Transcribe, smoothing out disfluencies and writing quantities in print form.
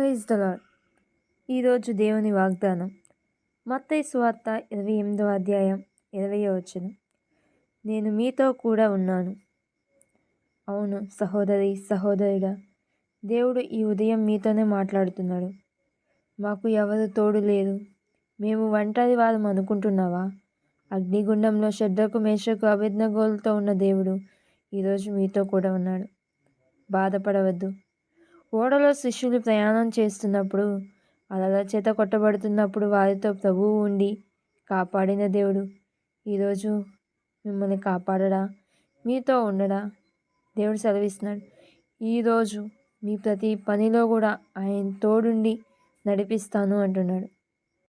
Praise the lord. ఈరోజు దేవుని వాగ్దానం మత్తయి సువార్త 28వ అధ్యాయం 20వ వచనం. నేను మీతో కూడా ఉన్నాను. అవును సహోదరి సహోదరుడా, దేవుడు ఈ ఉదయం మీతోనే మాట్లాడుతున్నాడు. మాకు ఎవరు తోడు లేరు, మేము ఒంటరి వారం అనుకుంటున్నావా? అగ్నిగుండంలో షడ్రకు మేషకు అబేద్నెగోలతో ఉన్న దేవుడు ఈరోజు మీతో కూడా ఉన్నాడు. బాధపడవద్దు. ఓడలో శిష్యులు ప్రయాణం చేస్తున్నప్పుడు, అలల చేత కొట్టబడుతున్నప్పుడు వారితో ప్రభువు ఉండి కాపాడిన దేవుడు ఈరోజు మిమ్మల్ని కాపాడడా? మీతో ఉండడా? దేవుడు సెలవిస్తున్నాడు. ఈరోజు మీ ప్రతి పనిలో కూడా ఆయన తోడుండి నడిపిస్తాను అంటున్నాడు.